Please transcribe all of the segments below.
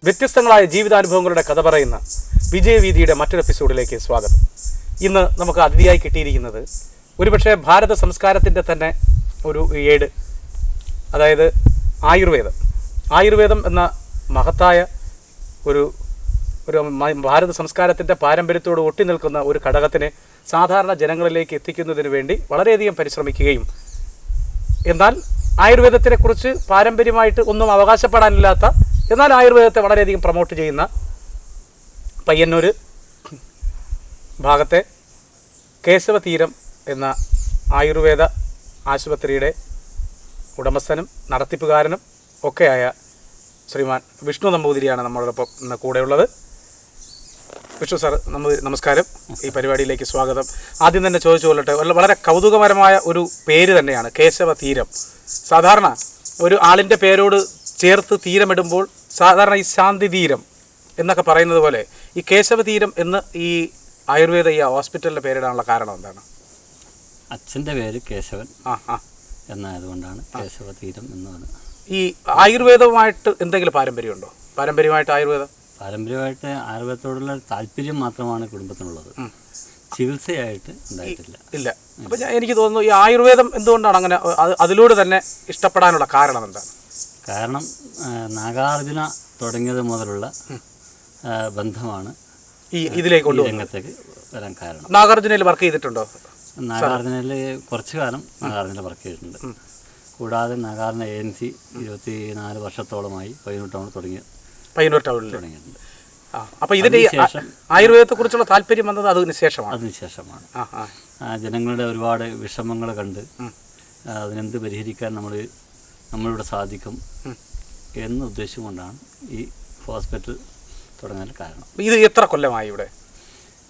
വ്യത്യസ്തങ്ങളായ ജീവിതാനുഭവങ്ങളുടെ കഥ പറയുന്ന വിജയവീഥിയുടെ മറ്റൊരു എപ്പിസോഡിലേക്ക് സ്വാഗതം. ഇന്ന് നമുക്ക് അതിഥിയായി കിട്ടിയിരിക്കുന്നത് ഒരുപക്ഷെ ഭാരത സംസ്കാരത്തിൻ്റെ തന്നെ ഒരു ഏട്, അതായത് ആയുർവേദം എന്ന മഹത്തായ ഒരു ഭാരത സംസ്കാരത്തിൻ്റെ പാരമ്പര്യത്തോട് ഒട്ടി നിൽക്കുന്ന ഒരു ഘടകത്തിനെ സാധാരണ ജനങ്ങളിലേക്ക് എത്തിക്കുന്നതിന് വേണ്ടി വളരെയധികം പരിശ്രമിക്കുകയും എന്നാൽ ആയുർവേദത്തിനെക്കുറിച്ച് പാരമ്പര്യമായിട്ട് ഒന്നും അവകാശപ്പെടാനില്ലാത്ത എന്നാൽ ആയുർവേദത്തെ വളരെയധികം പ്രൊമോട്ട് ചെയ്യുന്ന പയ്യന്നൂർ ഭാഗത്തെ കേശവതീരം എന്ന ആയുർവേദ ആശുപത്രിയുടെ ഉടമസ്ഥനും നടത്തിപ്പുകാരനും ഒക്കെയായ ശ്രീമാൻ വിഷ്ണു നമ്പൂതിരിയാണ് നമ്മളോടൊപ്പം ഇന്ന് കൂടെയുള്ളത്. വിഷ്ണു സാർ, നമസ്കാരം, ഈ പരിപാടിയിലേക്ക് സ്വാഗതം. ആദ്യം തന്നെ ചോദിച്ചു കൊള്ളട്ടെ, വളരെ കൗതുകപരമായ ഒരു പേര് തന്നെയാണ് കേശവതീരം. സാധാരണ ഒരു ആളിൻ്റെ പേരോട് ചേർത്ത് തീരമിടുമ്പോൾ സാധാരണ ഈ ശാന്തി തീരം എന്നൊക്കെ പറയുന്നത് പോലെ ഈ കേശവതീരം എന്ന് ഈ ആയുർവേദ ഈ ഹോസ്പിറ്റലിൻ്റെ പേരിടാനുള്ള കാരണം എന്താണ്? അച്ഛൻ്റെ പേര് കേശവൻ എന്നായതുകൊണ്ടാണ് കേശവതീരം എന്ന് പറയുന്നത്. ഈ ആയുർവേദവുമായിട്ട് എന്തെങ്കിലും പാരമ്പര്യമുണ്ടോ? പാരമ്പര്യമായിട്ട് ആയുർവേദത്തോടുള്ള താല്പര്യം മാത്രമാണ് കുടുംബത്തിനുള്ളത്, ചികിത്സയായിട്ട് ഉണ്ടായിട്ടില്ല. ഇല്ല. അപ്പം എനിക്ക് തോന്നുന്നു ഈ ആയുർവേദം എന്തുകൊണ്ടാണ് അങ്ങനെ അതിലൂടെ തന്നെ ഇഷ്ടപ്പെടാനുള്ള കാരണം എന്താണ്? കാരണം നാഗാർജുന തുടങ്ങിയത് മുതലുള്ള ബന്ധമാണ് ഈ ഇതിലേക്ക് രംഗത്തേക്ക് വരാൻ കാരണം. നാഗാർജുനയിൽ വർക്ക് ചെയ്തിട്ടുണ്ടോ? നാഗാർജുനയിൽ കുറച്ചു കാലം നാഗാർജുന വർക്ക് ചെയ്തിട്ടുണ്ട്. കൂടാതെ നാഗാർജുന ഏജൻസി 24 വർഷത്തോളമായി പയ്യന്നൂർ ടൗണിൽ തുടങ്ങിയിട്ടുണ്ട്. അപ്പോൾ ഇതിൻ്റെ ആയുർവേദത്തെക്കുറിച്ചുള്ള താല്പര്യം വന്നത് അതിനുശേഷമാണ്. ജനങ്ങളുടെ ഒരുപാട് വിഷമങ്ങൾ കണ്ട് അതിനെന്ത് പരിഹരിക്കാൻ നമ്മളിവിടെ സാധിക്കും എന്ന ഉദ്ദേശം കൊണ്ടാണ് ഈ ഹോസ്പിറ്റൽ തുടങ്ങാൻ കാരണം. ഇത് എത്ര കൊല്ലമായി ഇവിടെ?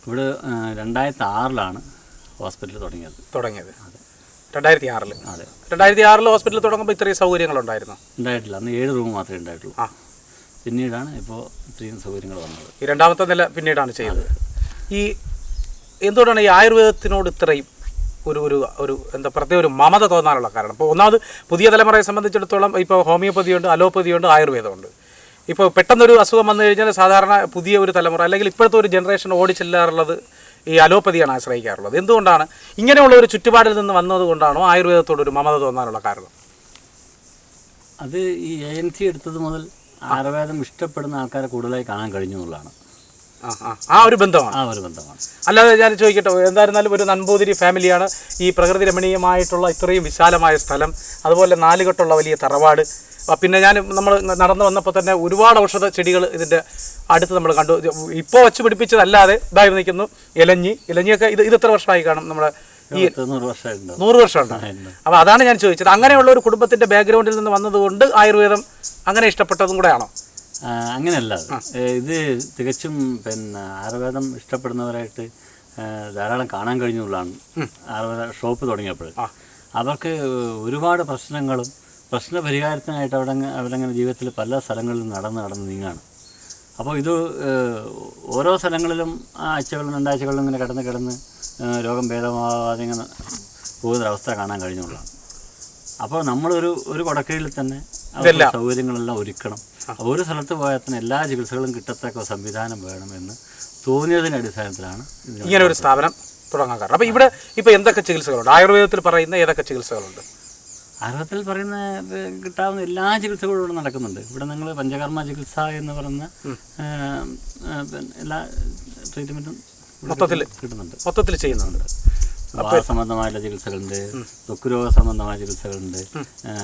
2006 ഹോസ്പിറ്റൽ തുടങ്ങിയത്. 2006 അതെ. 2006 ഹോസ്പിറ്റൽ തുടങ്ങുമ്പോൾ ഇത്രയും സൗകര്യങ്ങളുണ്ടായിരുന്നു? ഉണ്ടായിട്ടില്ല. അന്ന് 7 റൂം മാത്രമേ ഉണ്ടായിട്ടുള്ളൂ. പിന്നീടാണ് ഇപ്പോൾ ഇത്രയും സൗകര്യങ്ങൾ വന്നത്. ഈ രണ്ടാമത്തെ നില പിന്നീടാണ് ചെയ്തത്. ഈ എന്തുകൊണ്ടാണ് ഈ ആയുർവേദത്തിനോട് ഇത്രയും ഒരു എന്താ പ്രത്യേക ഒരു മമത തോന്നാനുള്ള കാരണം? ഇപ്പോൾ ഒന്നാമത് പുതിയ തലമുറയെ സംബന്ധിച്ചിടത്തോളം ഇപ്പോൾ ഹോമിയോപ്പതിയുണ്ട്, അലോപ്പതിയുണ്ട്, ആയുർവേദമുണ്ട്. ഇപ്പോൾ പെട്ടെന്നൊരു അസുഖം വന്നു കഴിഞ്ഞാൽ സാധാരണ പുതിയ ഒരു തലമുറ അല്ലെങ്കിൽ ഇപ്പോഴത്തെ ഒരു ജനറേഷൻ ഓടിച്ചെല്ലാറുള്ളത് ഈ അലോപ്പതിയാണ് ആശ്രയിക്കാറുള്ളത്. എന്തുകൊണ്ടാണ് ഇങ്ങനെയുള്ള ഒരു ചുറ്റുപാടിൽ നിന്ന് വന്നതുകൊണ്ടാണോ ആയുർവേദത്തോടൊരു മമത തോന്നാനുള്ള കാരണം? അത് ഈ ഏജൻസി എടുത്തത് മുതൽ ആയുർവേദം ഇഷ്ടപ്പെടുന്ന ആൾക്കാരെ കൂടുതലായി കാണാൻ കഴിഞ്ഞു എന്നുള്ളതാണ്. ആ ഒരു ബന്ധമാണ്. അല്ലാതെ ഞാൻ ചോദിക്കട്ടെ, എന്തായിരുന്നാലും ഒരു നമ്പൂതിരി ഫാമിലിയാണ്. ഈ പ്രകൃതി രമണീയമായിട്ടുള്ള ഇത്രയും വിശാലമായ സ്ഥലം, അതുപോലെ 4 കെട്ടുള്ള വലിയ തറവാട്. പിന്നെ നമ്മൾ നടന്നു വന്നപ്പോൾ തന്നെ ഒരുപാട് ഔഷധ ചെടികൾ ഇതിൻ്റെ അടുത്ത് നമ്മൾ കണ്ടു. ഇപ്പോൾ വെച്ച് പിടിപ്പിച്ചതല്ലാതെ ഇതായി നിൽക്കുന്നു ഇലഞ്ഞിയൊക്കെ. ഇത് എത്ര വർഷമായി കാണും? നമ്മുടെ ഈ 100 വർഷമുണ്ട്. അപ്പോൾ അതാണ് ഞാൻ ചോദിച്ചത്. അങ്ങനെയുള്ള ഒരു കുടുംബത്തിൻ്റെ ബാക്ക്ഗ്രൗണ്ടിൽ നിന്ന് വന്നതുകൊണ്ട് ആയുർവേദം അങ്ങനെ ഇഷ്ടപ്പെട്ടതും കൂടെ ആണോ? അങ്ങനെയല്ല. ഇത് തികച്ചും ആയുർവേദം ഇഷ്ടപ്പെടുന്നവരായിട്ട് ധാരാളം കാണാൻ കഴിഞ്ഞുള്ളതാണ്. ആയുർവേദ ഷോപ്പ് തുടങ്ങിയപ്പോൾ അവർക്ക് ഒരുപാട് പ്രശ്ന പരിഹാരത്തിനായിട്ട് അവരങ്ങനെ ജീവിതത്തിൽ പല സ്ഥലങ്ങളിലും നടന്ന് നീങ്ങാണ്. അപ്പോൾ ഇത് ഓരോ സ്ഥലങ്ങളിലും ആഴ്ചകളിലും 2 ആഴ്ചകളിലും ഇങ്ങനെ കിടന്ന് രോഗം ഭേദമാവാതെ ഇങ്ങനെ പോകുന്നൊരവസ്ഥ കാണാൻ കഴിഞ്ഞുള്ളതാണ്. അപ്പോൾ നമ്മളൊരു കുടക്കീഴിൽ തന്നെ സൗകര്യങ്ങളെല്ലാം ഒരുക്കണം. ഒരു സ്ഥലത്ത് പോയാൽ തന്നെ എല്ലാ ചികിത്സകളും കിട്ടത്തക്ക സംവിധാനം വേണമെന്ന് തോന്നിയതിൻ്റെ അടിസ്ഥാനത്തിലാണ് ഇങ്ങനെ ഒരു സ്ഥാപനം തുടങ്ങാൻ കാരണം. അപ്പോൾ ഇവിടെ ഇപ്പോൾ എന്തൊക്കെ ചികിത്സകളുണ്ട്? ആയുർവേദത്തിൽ പറയുന്ന ഏതൊക്കെ ചികിത്സകളുണ്ട്? ആയുർവേദത്തിൽ പറയുന്ന കിട്ടാവുന്ന എല്ലാ ചികിത്സകളും ഇവിടെ നടക്കുന്നുണ്ട്. ഇവിടെ നിങ്ങൾ പഞ്ചകർമ്മ ചികിത്സ എന്ന് പറയുന്ന എല്ലാ ട്രീറ്റ്മെൻറ്റും മൊത്തത്തിൽ ചെയ്യുന്നുണ്ട്. സംബന്ധമായുള്ള ചികിത്സകളുണ്ട്, ത്വക്കുരോഗ സംബന്ധമായ ചികിത്സകളുണ്ട്,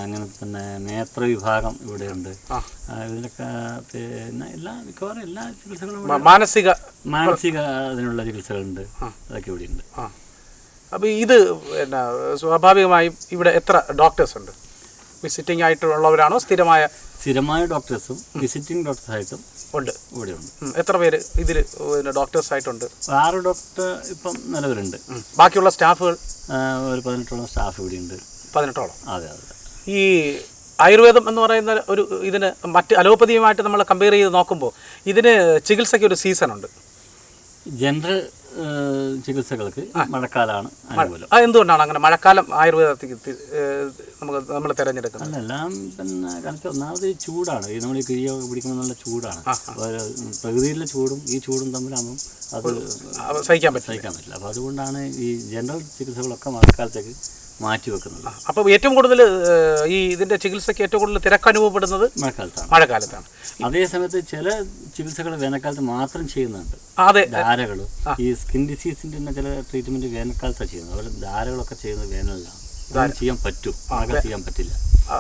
അങ്ങനെ തന്നെ നേത്ര വിഭാഗം ഇവിടെയുണ്ട്. ഇതിലൊക്കെ പിന്നെ മിക്കവാറും എല്ലാ ചികിത്സകളും മാനസിക അതിനുള്ള ചികിത്സകളുണ്ട്, അതൊക്കെ ഇവിടെയുണ്ട്. അപ്പോൾ ഇത് പിന്നെ സ്വാഭാവികമായും ഇവിടെ എത്ര ഡോക്ടേഴ്സ് ഉണ്ട്? വിസിറ്റിംഗ് ആയിട്ടുള്ളവരാണോ സ്ഥിരമായ ഡോക്ടേഴ്സും വിസിറ്റിംഗ് ഡോക്ടേഴ്സായിട്ടും ഉണ്ട് ഇവിടെ ഉണ്ട്. എത്ര പേര് ഇതിൽ ഡോക്ടേഴ്സ് ആയിട്ടുണ്ട്? 6 ഡോക്ടർ ഇപ്പം നിലവിലുണ്ട്. ബാക്കിയുള്ള സ്റ്റാഫുകൾ ഒരു 18ഓളം സ്റ്റാഫ് ഇവിടെ ഉണ്ട്. 18ഓളം? അതെ. ഈ ആയുർവേദം എന്ന് പറയുന്ന ഒരു ഇതിന് മറ്റ് അലോപ്പതിയുമായിട്ട് നമ്മൾ കമ്പയർ ചെയ്ത് നോക്കുമ്പോൾ ഇതിന് ചികിത്സയ്ക്ക് ഒരു സീസൺ ഉണ്ട്. ജനറൽ ചികിത്സകൾക്ക് മഴക്കാലമാണ് അനുകൂലം. എന്തുകൊണ്ടാണ് അങ്ങനെ മഴക്കാലം ആയുർവേദത്തിൽ നമ്മൾ തിരഞ്ഞെടുക്കുന്നത്? എല്ലാം പിന്നെ കാരണം ഒന്നാമത് ഈ ചൂടാണ്. ഈ നമ്മൾ ഈ കിഴിയോ പിടിക്കുമ്പോൾ നല്ല ചൂടാണ്. പ്രകൃതിയിലെ ചൂടും ഈ ചൂടും തമ്മിലാകുമ്പം അത് സഹിക്കാൻ പറ്റില്ല. അപ്പോൾ അതുകൊണ്ടാണ് ഈ ജനറൽ ചികിത്സകളൊക്കെ മഴക്കാലത്തേക്ക് മാറ്റി വെക്കുന്നത്. അപ്പോൾ ഏറ്റവും കൂടുതൽ ഈ ഇതിൻ്റെ ചികിത്സയ്ക്ക് ഏറ്റവും കൂടുതൽ തിരക്ക് അനുഭവപ്പെടുന്നത് മഴക്കാലത്താണ്. അതേസമയത്ത് ചില ചികിത്സകൾ വേനൽക്കാലത്ത് മാത്രം ചെയ്യുന്നുണ്ട്. ധാരകൾ, ഈ സ്കിൻ ഡിസീസിൻ്റെ തന്നെ ചില ട്രീറ്റ്മെൻറ്റ് വേനൽക്കാലത്താണ് ചെയ്യുന്നത്. അതുപോലെ ധാരകളൊക്കെ ചെയ്യുന്നത് വേനലിലാണ്. ചെയ്യാൻ പറ്റും, മഴക്കാലത്ത് ചെയ്യാൻ പറ്റില്ല.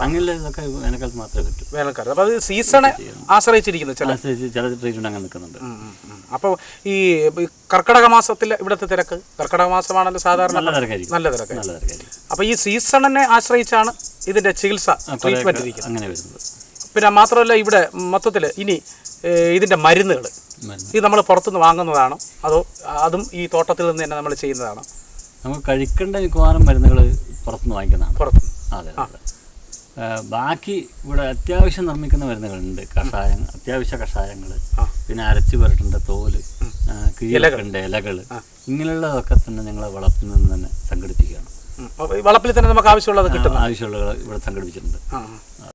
അങ്ങനെയുള്ള ഇതൊക്കെ വേനൽക്കാലത്ത് മാത്രമേ പറ്റൂ. വേനൽക്കാലത്ത് അപ്പോൾ അത് സീസണെ ആശ്രയിച്ചിരിക്കുന്നു. ചില ട്രീറ്റ്മെൻറ്റ് അങ്ങനെ നിൽക്കുന്നുണ്ട്. അപ്പോൾ ഈ കർക്കിടക മാസത്തിൽ ഇവിടുത്തെ തിരക്ക്, കർക്കിടക മാസമാണല്ലോ സാധാരണ നല്ല തിരക്കായിരിക്കും. അപ്പോൾ ഈ സീസണിനെ ആശ്രയിച്ചാണ് ഇതിൻ്റെ ചികിത്സ ട്രീറ്റ്മെൻറ്റ് ഇരിക്കുന്നത്. അങ്ങനെ വരുന്നത്. പിന്നെ മാത്രമല്ല ഇവിടെ മൊത്തത്തിൽ ഇനി ഇതിൻ്റെ മരുന്നുകൾ ഇത് നമ്മൾ പുറത്തുനിന്ന് വാങ്ങുന്നതാണോ അതോ അതും ഈ തോട്ടത്തിൽ നിന്ന് തന്നെ നമ്മൾ ചെയ്യുന്നതാണോ? നമുക്ക് കഴിക്കേണ്ട മിക്കവാറും മരുന്നുകൾ പുറത്തുനിന്ന് വാങ്ങിക്കുന്നതാണ്. പുറത്തുനിന്ന്? അതെ. ബാക്കി ഇവിടെ അത്യാവശ്യം നിർമ്മിക്കുന്ന മരുന്നുകളുണ്ട്. അത്യാവശ്യ കഷായങ്ങൾ, പിന്നെ അരച്ചു പുരട്ടേണ്ട തോല്, കിഴികളുണ്ട്, ഇലകൾ, ഇങ്ങനെയുള്ളതൊക്കെ തന്നെ ഞങ്ങൾ വളപ്പിൽ നിന്ന് തന്നെ സംഘടിപ്പിക്കുകയാണ്. വളപ്പിൽ തന്നെ നമുക്ക് ആവശ്യമുള്ളത് കിട്ടും. ആവശ്യമുള്ളത് ഇവിടെ സംഘടിപ്പിച്ചിട്ടുണ്ട്.